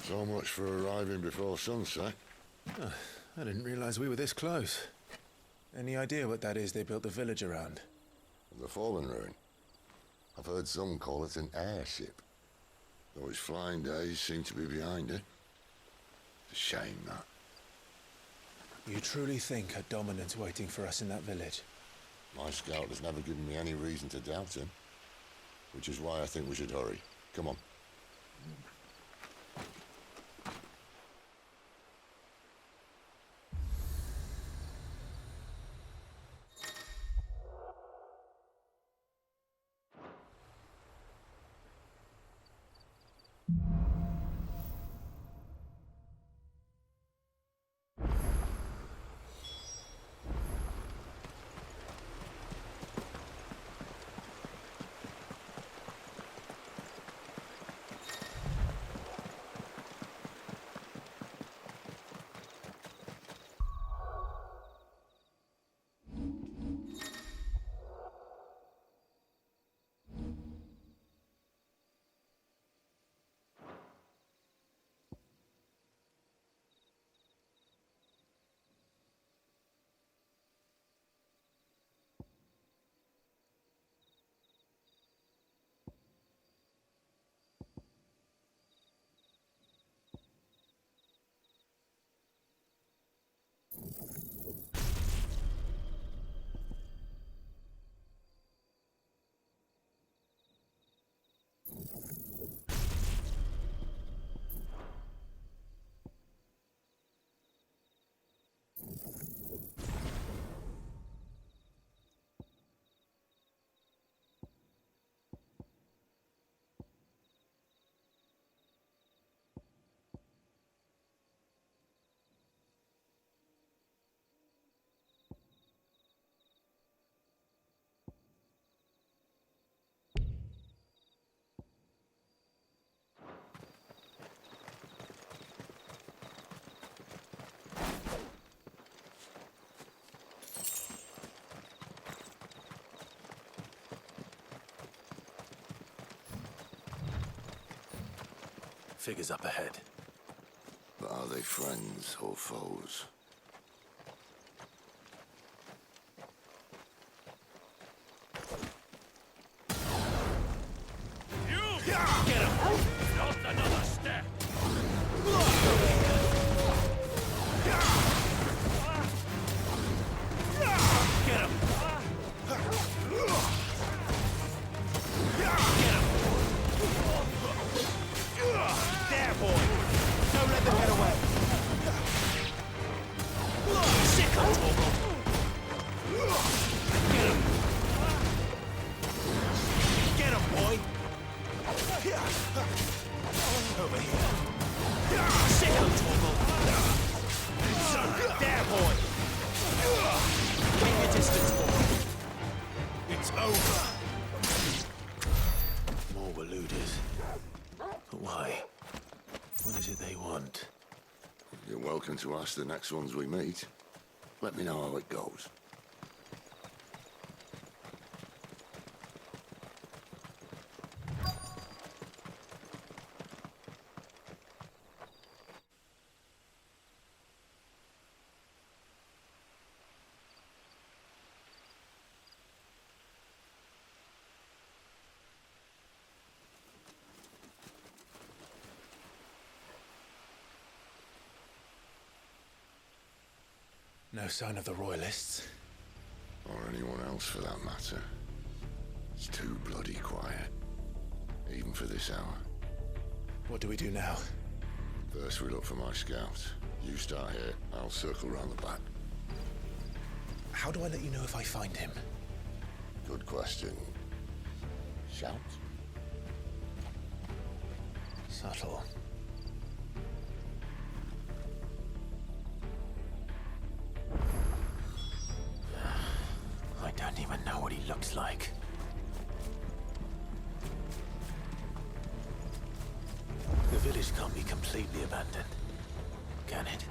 So much for arriving before sunset. Oh, I didn't realize we were this close. Any idea what that is they built the village around? The fallen ruin. I've heard some call it an airship. Though its flying days seem to be behind it. It's a shame, that. You truly think a dominant's waiting for us in that village? My scout has never given me any reason to doubt him. Which is why I think we should hurry. Come on. Figures up ahead. But are they friends or foes? Get him! Not another step! Get him! There, boy! Don't let them get away! Sick of Torgal! Get him! Get him, boy! Over here! Sick of Torgal! There, boy! Keep your distance, boy! It's over! More Waluders. But why? What is it they want? You're welcome to ask the next ones we meet. Let me know how it goes. No sign of the Royalists. Or anyone else for that matter. It's too bloody quiet. Even for this hour. What do we do now? First we look for my scout. You start here, I'll circle round the back. How do I let you know if I find him? Good question. Shout? Subtle. I don't even know what he looks like. The village can't be completely abandoned, can it?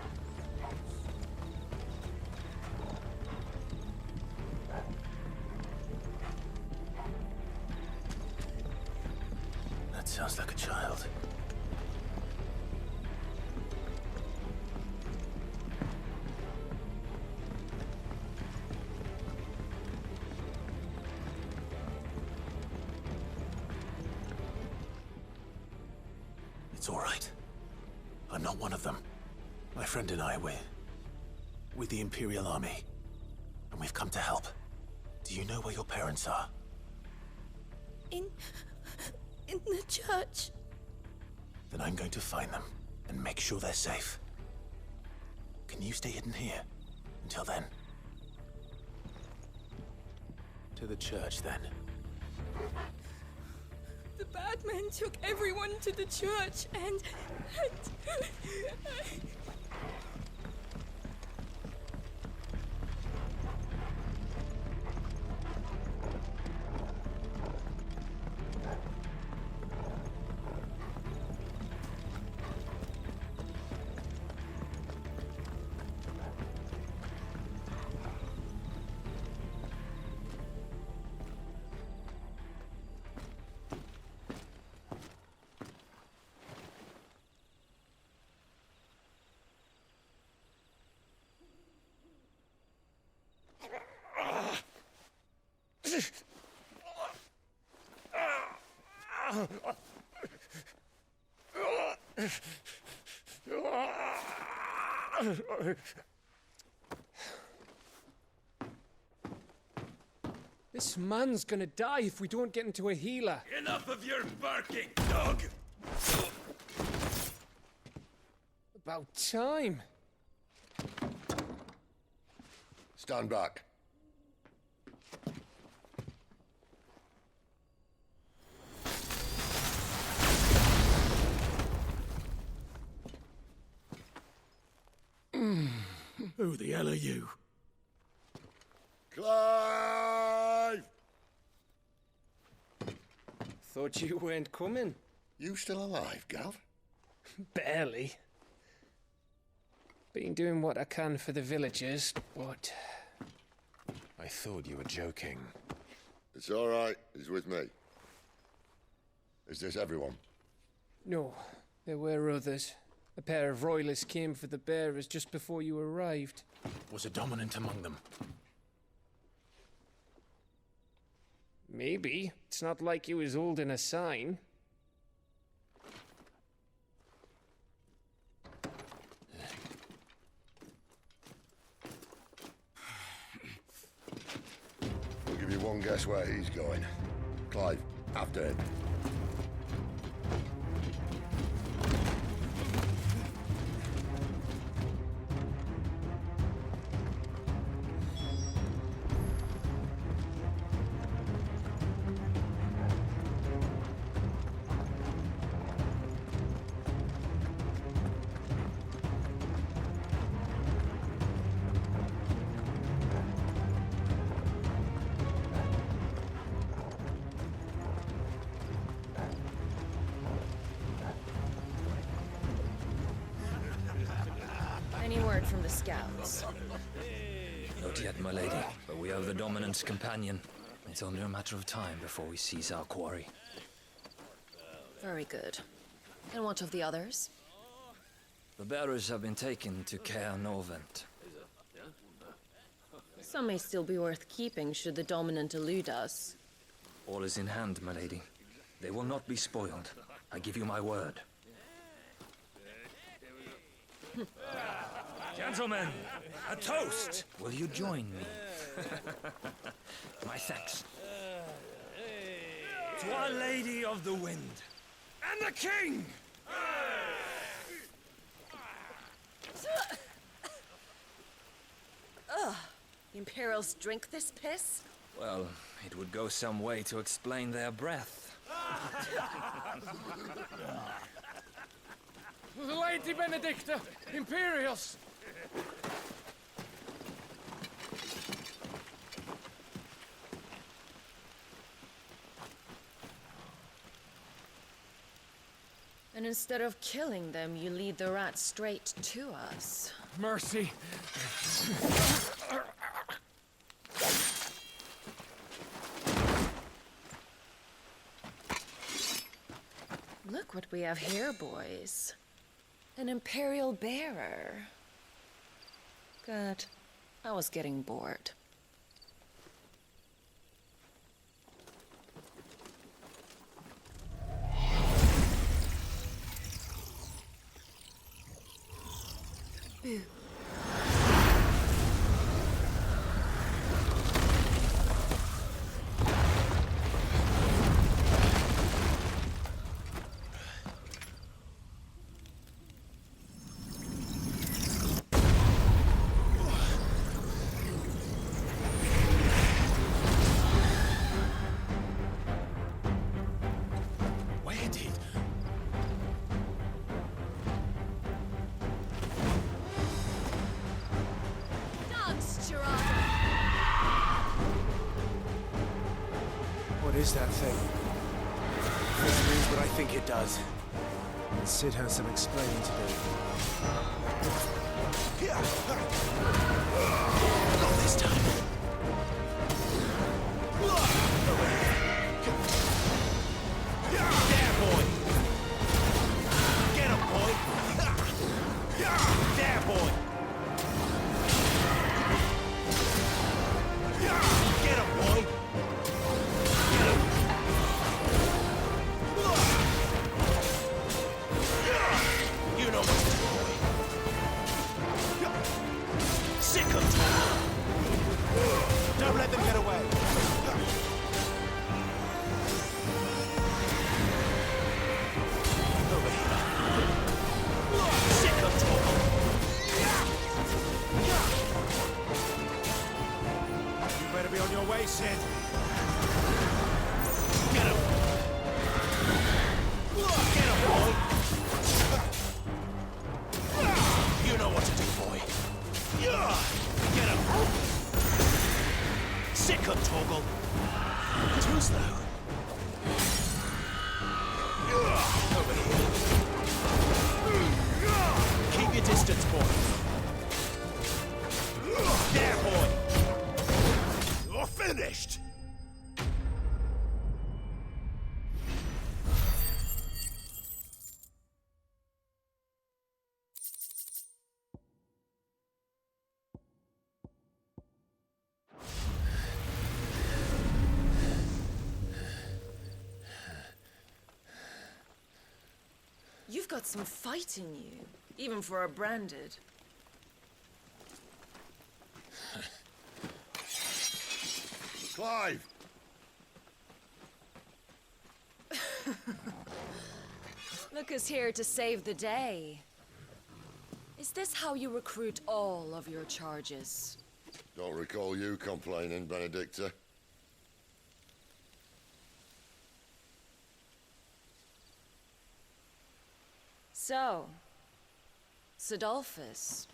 That sounds like a child. It's all right. I'm not one of them. My friend and I, we're with the Imperial Army. And we've come to help. Do you know where your parents are? In the church. Then I'm going to find them and make sure they're safe. Can you stay hidden here until then? To the church, then. The bad men took everyone to the church and This man's gonna die if we don't get into a healer. Enough of your barking, dog! About time. Stand back. Who the hell are you? Clive! Thought you weren't coming. You still alive, Gav? Barely. Been doing what I can for the villagers, but... I thought you were joking. It's all right. He's with me. Is this everyone? No, there were others. A pair of royalists came for the bearers just before you arrived. Was a dominant among them? Maybe. It's not like he was holding a sign. I'll give you one guess where he's going. Clive, after him. Any word from the scouts? Not yet, my lady, but we have the Dominant's companion. It's only a matter of time before we seize our quarry. Very good. And what of the others? The bearers have been taken to Caer Novent. Some may still be worth keeping should the Dominant elude us. All is in hand, my lady. They will not be spoiled. I give you my word. Gentlemen, a toast! Will you join me? My thanks. To Our Lady of the Wind and the King! The Imperials drink this piss? Well, it would go some way to explain their breath. Lady Benedicta! Imperials! And instead of killing them, you lead the rats straight to us. Mercy! Look what we have here, boys. An Imperial bearer. Good. I was getting bored. What is that thing? If it means what I think it does, then Sid has some explaining to do. Not this time. There, boy! Get him, boy! There, boy! Get him, boy! You know what to do, boy. Sick of talk. Don't let them get away. Over here. Sick of talk. You better be on your way, Sid. Get him. Get him, boy. You know what to do, boy. Get him. Sick of Toggle. Too slow. Over here. Keep your distance, boy. There, boy. You're finished. You've got some fight in you, even for a branded. Clive! Look who's here to save the day. Is this how you recruit all of your charges? Don't recall you complaining, Benedicta. So, Sidolphus,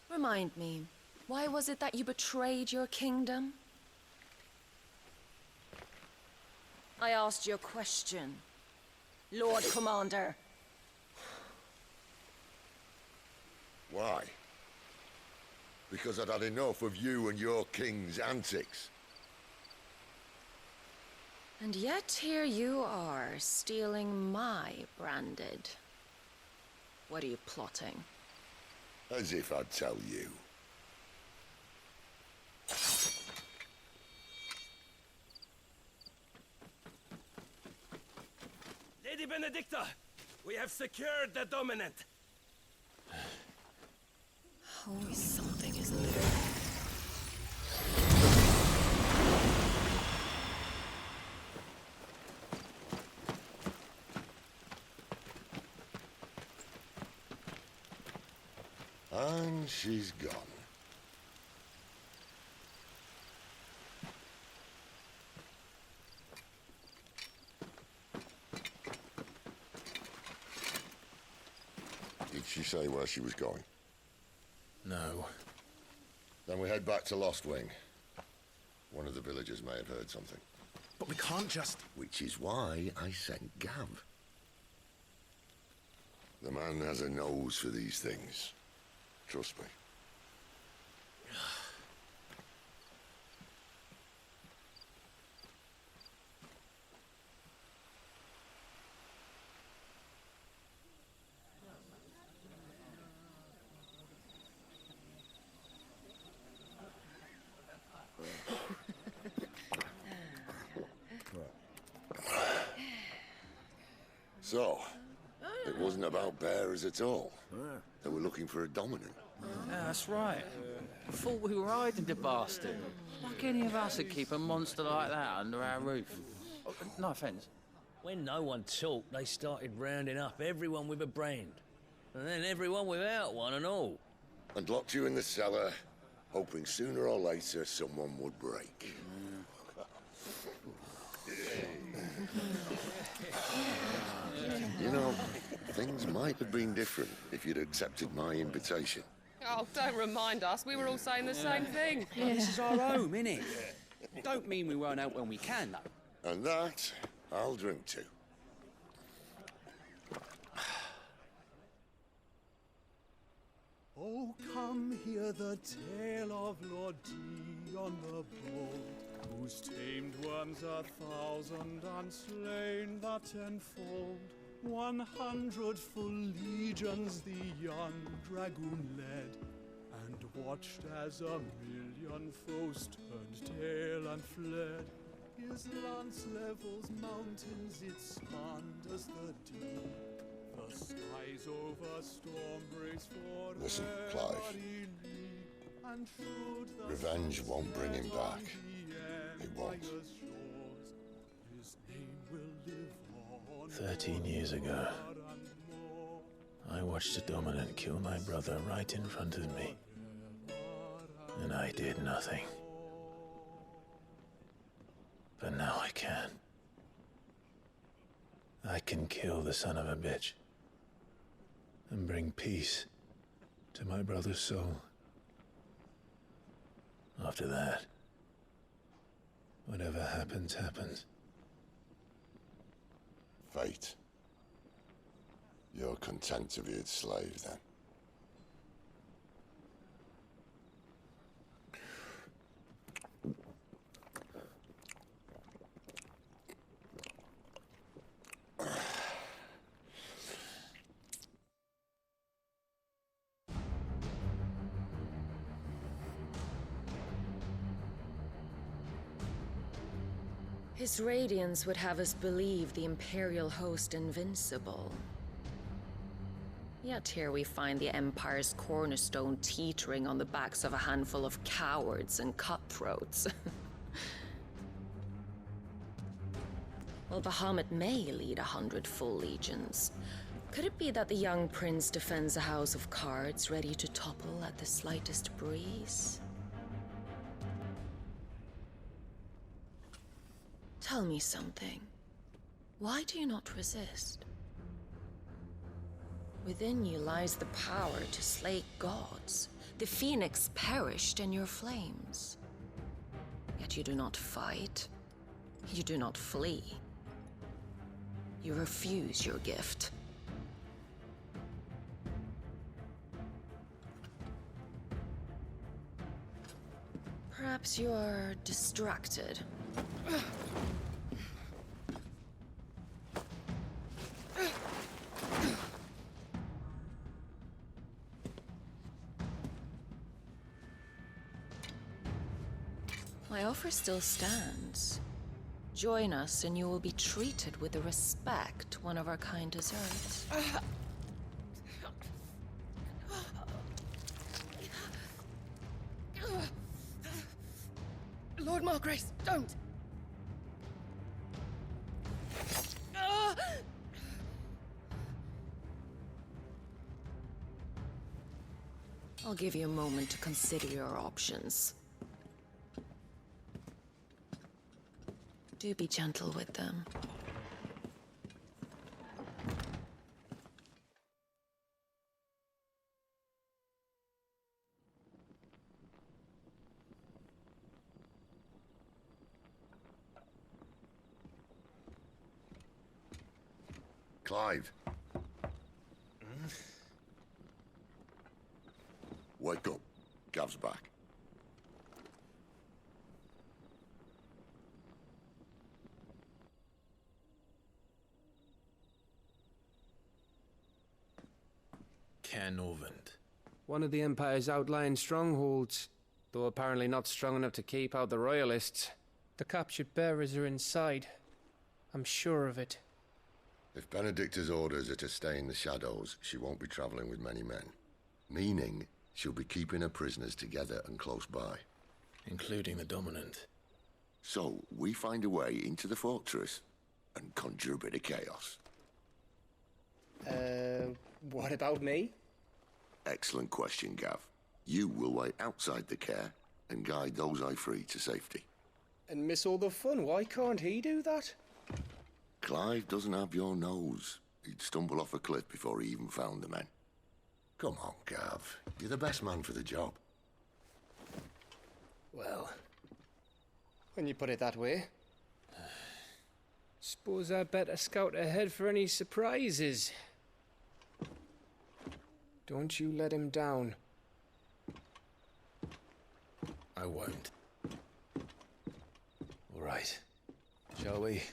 remind me, why was it that you betrayed your kingdom? I asked you a question, Lord Commander. Why? Because I'd had enough of you and your king's antics. And yet here you are, stealing my branded. What are you plotting? As if I'd tell you. Lady Benedicta, we have secured the dominant. Always something, isn't there? And she's gone. Did she say where she was going? No. Then we head back to Lost Wing. One of the villagers may have heard something. But we can't just... Which is why I sent Gav. The man has a nose for these things. Trust me. So, It wasn't about bearers at all. They were looking for a dominant. Yeah, that's right. I thought we were hiding the bastard. Like any of us would keep a monster like that under our roof. Oh, no offence. When no one talked, they started rounding up everyone with a brand. And then everyone without one and all. And locked you in the cellar, hoping sooner or later someone would break. You know, things might have been different if you'd accepted my invitation. Oh, don't remind us. We were all saying the same thing. Yeah. This is our home, innit? Don't mean we won't out when we can, though. And that, I'll drink to. Oh, come hear the tale of Lord Dion the Bold, whose tamed worms 1,000 and slain the tenfold. 100 full legions the young dragoon led, and watched as 1,000,000 foes turned tail and fled. His lance levels mountains, it spanned as the deep. The skies over storm breaks for Listen, Clive. Revenge won't bring him back. It won't. 13 years ago, I watched a dominant kill my brother right in front of me. And I did nothing. But now I can. I can kill the son of a bitch. And bring peace to my brother's soul. After that, whatever happens, happens. Fate. You're content to be its slave, then? His radiance would have us believe the Imperial host invincible. Yet here we find the Empire's cornerstone teetering on the backs of a handful of cowards and cutthroats. Well, Bahamut may lead 100 full legions. Could it be that the young prince defends a house of cards ready to topple at the slightest breeze? Tell me something. Why do you not resist? Within you lies the power to slay gods. The phoenix perished in your flames. Yet you do not fight. You do not flee. You refuse your gift. Perhaps you are distracted. My offer still stands. Join us and you will be treated with the respect one of our kind deserves. Lord Margrace, don't! I'll give you a moment to consider your options. Do be gentle with them. Clive. Wake up. Gav's back. Canovant. One of the Empire's outlying strongholds, though apparently not strong enough to keep out the Royalists. The captured bearers are inside. I'm sure of it. If Benedicta's orders are to stay in the shadows, she won't be traveling with many men. Meaning, she'll be keeping her prisoners together and close by. Including the Dominant. So, we find a way into the fortress and conjure a bit of chaos. What about me? Excellent question, Gav. You will wait outside the care and guide those I free to safety. And miss all the fun. Why can't he do that? Clive doesn't have your nose. He'd stumble off a cliff before he even found the men. Come on, Gav. You're the best man for the job. Well, when you put it that way. Suppose I'd better scout ahead for any surprises. Don't you let him down. I won't. All right. Shall we?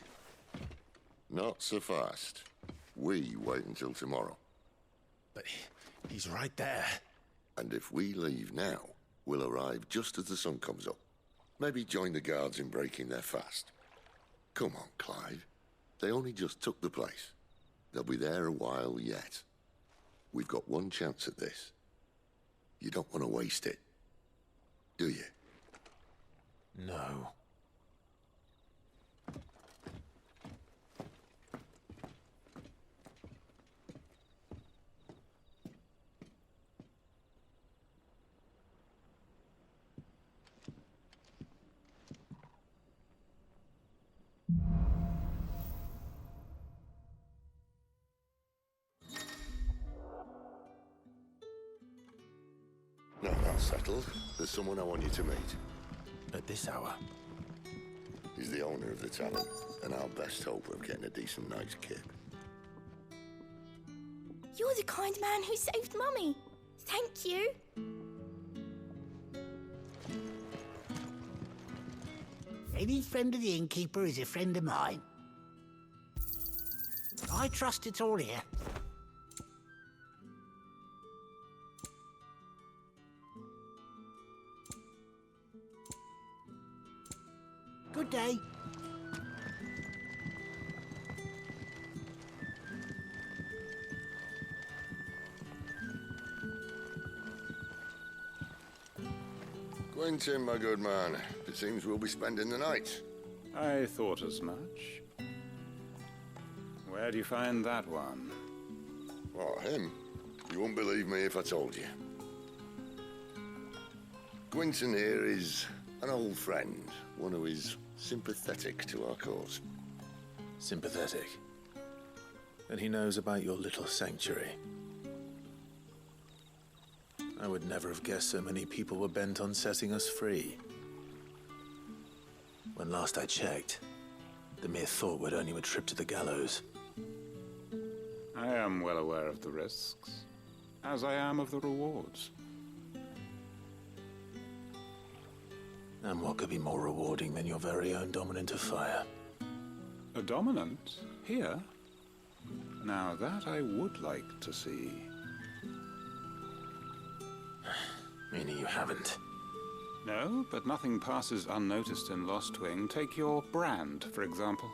Not so fast. We wait until tomorrow. But he's right there. And if we leave now, we'll arrive just as the sun comes up. Maybe join the guards in breaking their fast. Come on, Clive. They only just took the place. They'll be there a while yet. We've got one chance at this. You don't want to waste it, do you? No. No, that's settled. There's someone I want you to meet. At this hour? He's the owner of the tavern, and our best hope of getting a decent night's kip. You're the kind man who saved Mummy. Thank you. Any friend of the innkeeper is a friend of mine. I trust it's all here. Good day. Quentin, my good man. It seems we'll be spending the night. I thought as much. Where do you find that one? Oh, him? You wouldn't believe me if I told you. Quentin here is an old friend, one who is sympathetic to our cause. Sympathetic. And he knows about your little sanctuary. I would never have guessed so many people were bent on setting us free. When last I checked, the mere thought would earn you a trip to the gallows. I am well aware of the risks, as I am of the rewards. And what could be more rewarding than your very own dominant of fire? A dominant? Here? Now that I would like to see. Meaning you haven't? No, but nothing passes unnoticed in Lostwing. Take your brand, for example.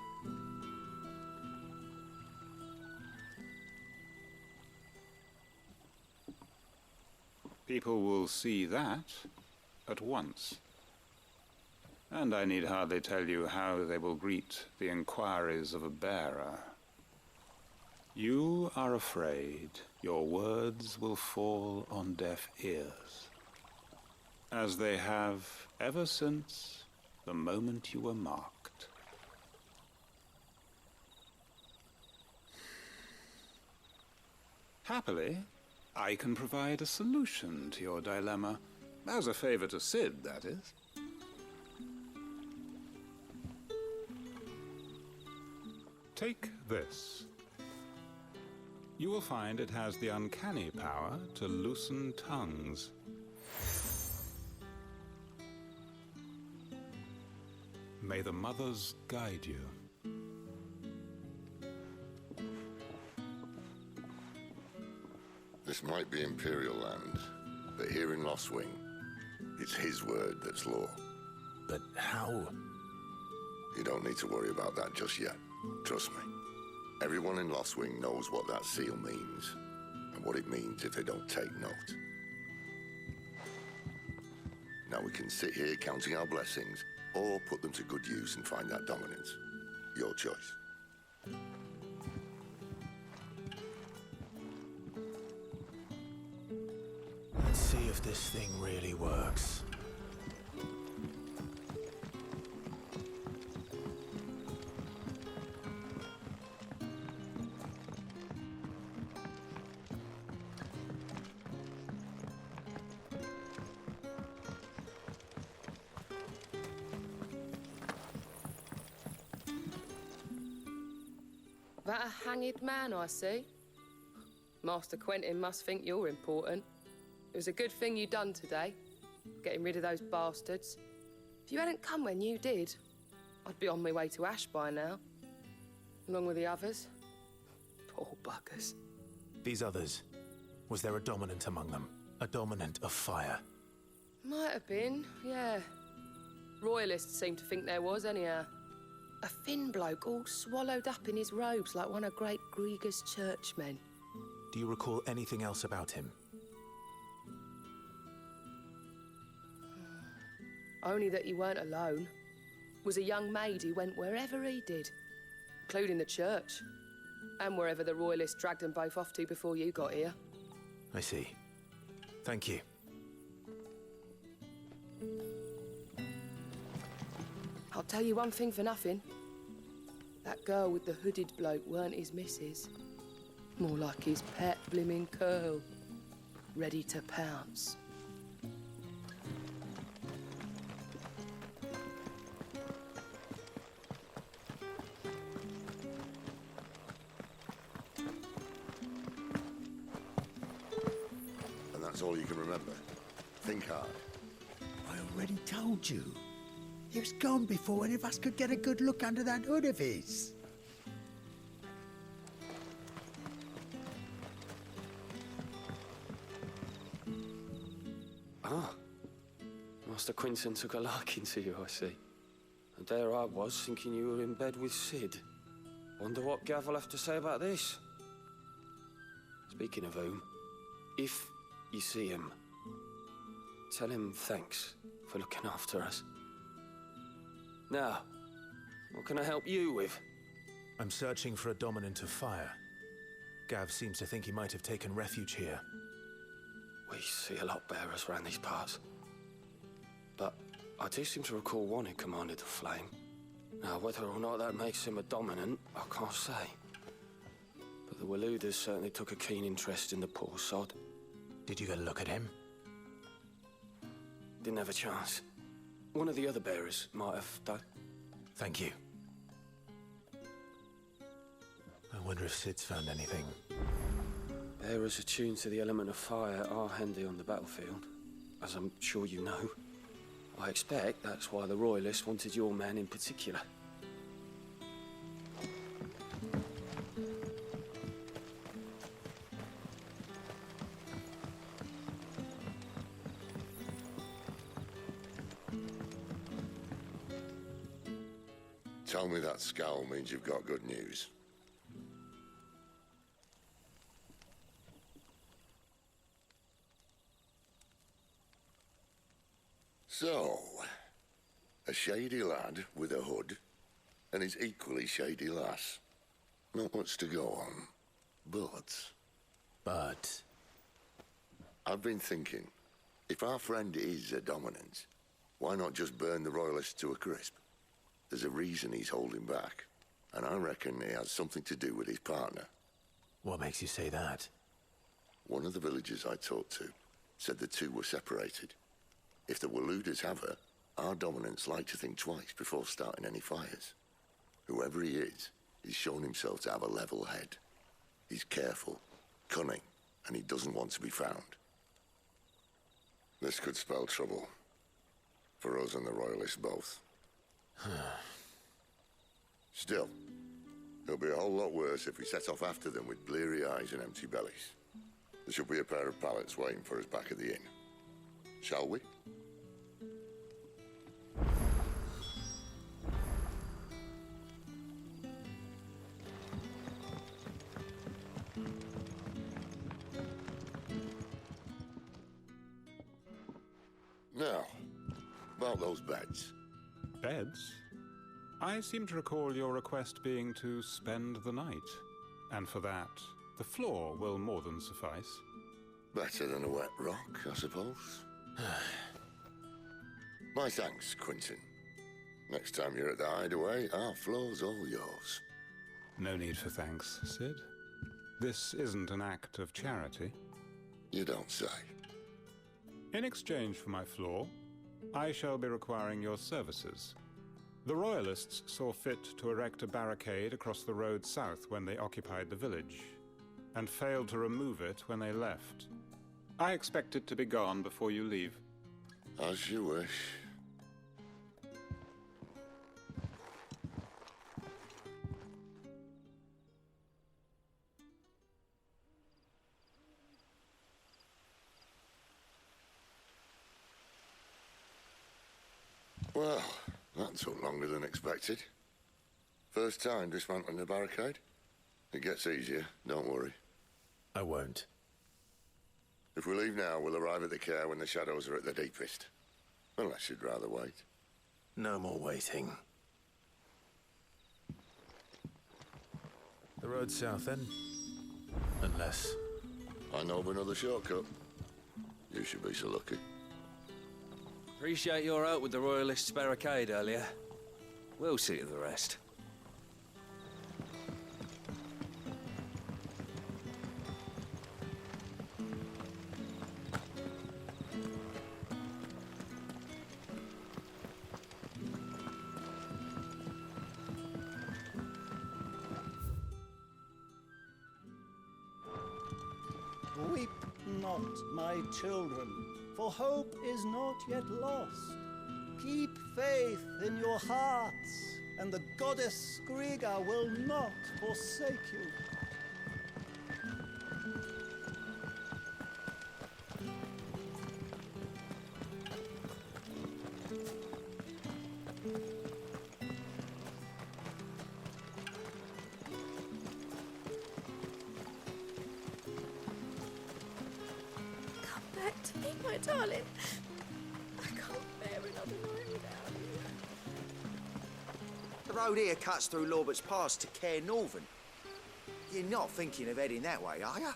People will see that at once. And I need hardly tell you how they will greet the inquiries of a bearer. You are afraid your words will fall on deaf ears, as they have ever since the moment you were marked. Happily, I can provide a solution to your dilemma, as a favor to Sid, that is. Take this. You will find it has the uncanny power to loosen tongues. May the mothers guide you. This might be Imperial land, but here in Lostwing, it's his word that's law. But how? You don't need to worry about that just yet. Trust me. Everyone in Lostwing knows what that seal means, and what it means if they don't take note. Now we can sit here counting our blessings, or put them to good use and find that dominance. Your choice. Let's see if this thing really works. That a hanged man, I see. Master Quentin must think you're important. It was a good thing you done today, getting rid of those bastards. If you hadn't come when you did, I'd be on my way to Ash by now, along with the others. Poor buggers. These others, was there a dominant among them? A dominant of fire? Might have been, yeah. Royalists seem to think there was, anyhow. A thin bloke all swallowed up in his robes like one of Great Gregor's churchmen. Do you recall anything else about him? Only that he weren't alone. Was a young maid who went wherever he did, including the church, and wherever the Royalists dragged them both off to before you got here. I see. Thank you. I'll tell you one thing for nothing. That girl with the hooded bloke weren't his missus. More like his pet blimmin' curl. Ready to pounce. And that's all you can remember. Think hard. I already told you. He was gone before any of us could get a good look under that hood of his. Ah. Master Quentin took a liking to you, I see. And there I was, thinking you were in bed with Sid. Wonder what Gav will have to say about this. Speaking of whom, if you see him, tell him thanks for looking after us. Now, what can I help you with? I'm searching for a dominant of fire. Gav seems to think he might have taken refuge here. We see a lot bearers around these parts. But I do seem to recall one who commanded the flame. Now, whether or not that makes him a dominant, I can't say. But the Waluders certainly took a keen interest in the poor sod. Did you get a look at him? Didn't have a chance. One of the other bearers might have done. Thank you. I wonder if Sid's found anything. Bearers attuned to the element of fire are handy on the battlefield, as I'm sure you know. I expect that's why the Royalists wanted your man in particular. Tell me that scowl means you've got good news. So, a shady lad with a hood, and his equally shady lass. Not much to go on, but... I've been thinking, if our friend is a dominant, why not just burn the Royalists to a crisp? There's a reason he's holding back, and I reckon he has something to do with his partner. What makes you say that? One of the villagers I talked to said the two were separated. If the Waluders have her, our dominants like to think twice before starting any fires. Whoever he is, he's shown himself to have a level head. He's careful, cunning, and he doesn't want to be found. This could spell trouble. For us and the Royalists both. Still, it'll be a whole lot worse if we set off after them with bleary eyes and empty bellies. There should be a pair of pallets waiting for us back at the inn. Shall we? about those beds? Beds? I seem to recall your request being to spend the night. And for that, the floor will more than suffice. Better than a wet rock, I suppose. My thanks, Quentin. Next time you're at the hideaway, our floor's all yours. No need for thanks, Sid. This isn't an act of charity. You don't say. In exchange for my floor, I shall be requiring your services. The Royalists saw fit to erect a barricade across the road south when they occupied the village, and failed to remove it when they left. I expect it to be gone before you leave. As you wish. Well, that took longer than expected. First time dismantling the barricade? It gets easier, don't worry. I won't. If we leave now, we'll arrive at the care when the shadows are at their deepest. Unless you'd rather wait. No more waiting. The road south, then? Unless... I know of another shortcut. You should be so lucky. Appreciate your help with the Royalists' barricade earlier. We'll see to the rest. Weep not, my children, for hope is not yet lost. Keep faith in your hearts, and the goddess Skriga will not forsake you. Back to me, my darling. I can't bear another night without you. The road here cuts through Lorbert's Pass to Care Northern. You're not thinking of heading that way, are you?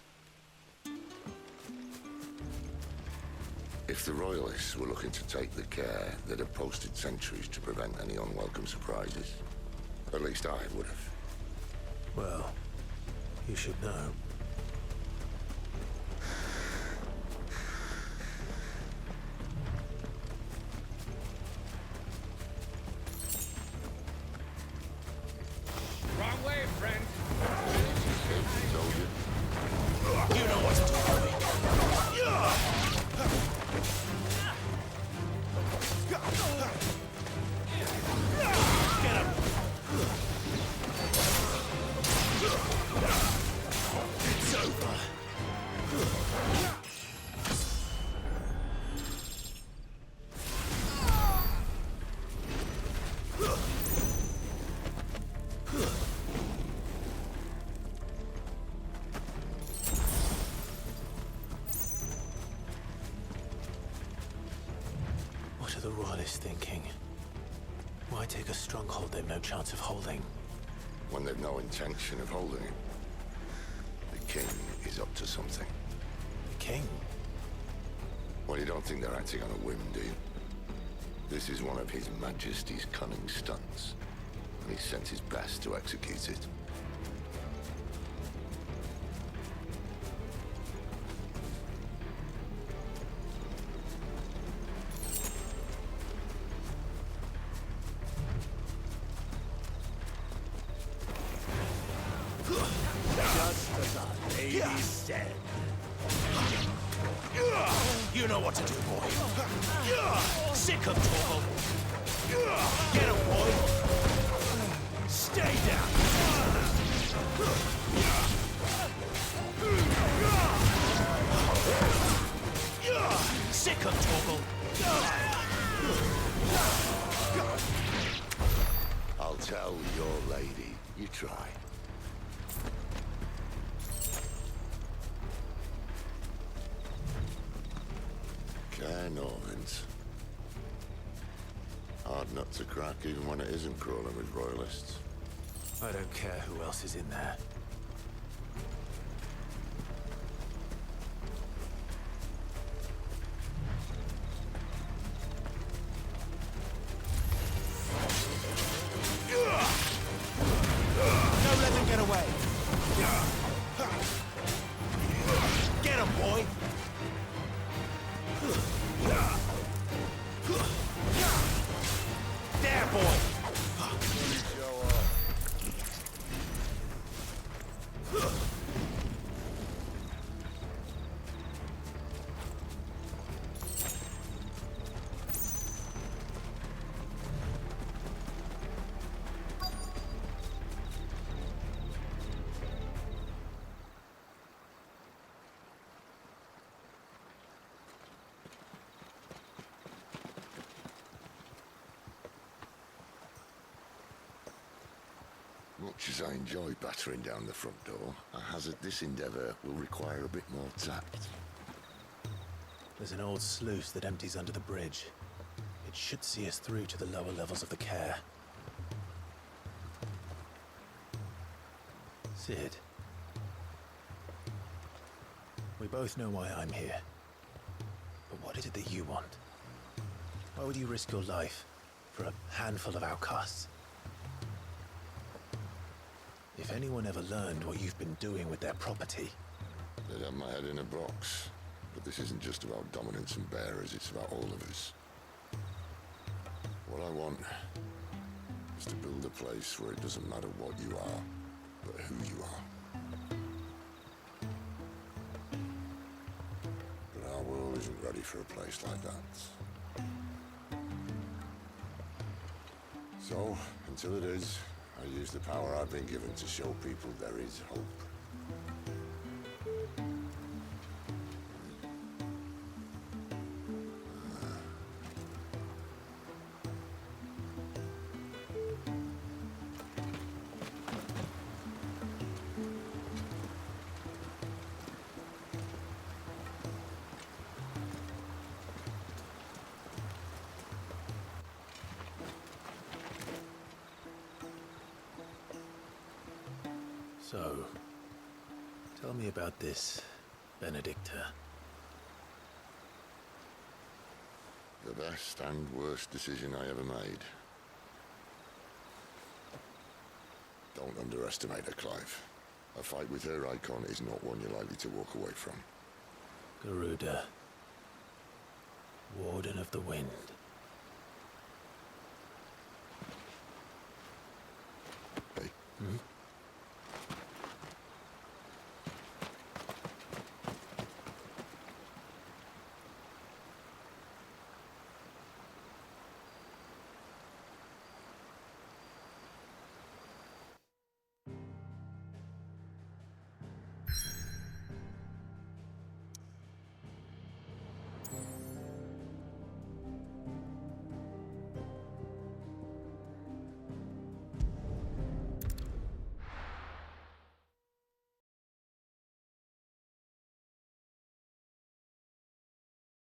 If the Royalists were looking to take the care, they'd have posted sentries to prevent any unwelcome surprises. At least I would have. Well, you should know. Wrong way, friend. You know what to do, buddy. Get him! It's over. What are the Royalists thinking? Why take a stronghold they've no chance of holding? When they've no intention of holding it. The king is up to something. The king? Well, you don't think they're acting on a whim, do you? This is one of His Majesty's cunning stunts, and he sent his best to execute it. Just as our lady said. You know what to do, boy. Sick of trouble. Get him, boy. Stay down. Sick of trouble. I'll tell your lady. You try. Care Northans. hard nut to crack, even when it isn't crawling with royalists. I don't care who else is in there. Don't let them get away. Get him, boy. There, boy. Much as I enjoy battering down the front door, I hazard this endeavour will require a bit more tact. There's an old sluice that empties under the bridge. It should see us through to the lower levels of the care. Sid. We both know why I'm here. But what is it that you want? Why would you risk your life for a handful of outcasts? If anyone ever learned what you've been doing with their property... They'd have my head in a box. But this isn't just about dominance and bearers, it's about all of us. What I want is to build a place where it doesn't matter what you are, but who you are. But our world isn't ready for a place like that. So, until it is, I use the power I've been given to show people there is hope. So, tell me about this, Benedicta. The best and worst decision I ever made. Don't underestimate her, Clive. A fight with her icon is not one you're likely to walk away from. Garuda. Warden of the Wind. Hey. Hmm?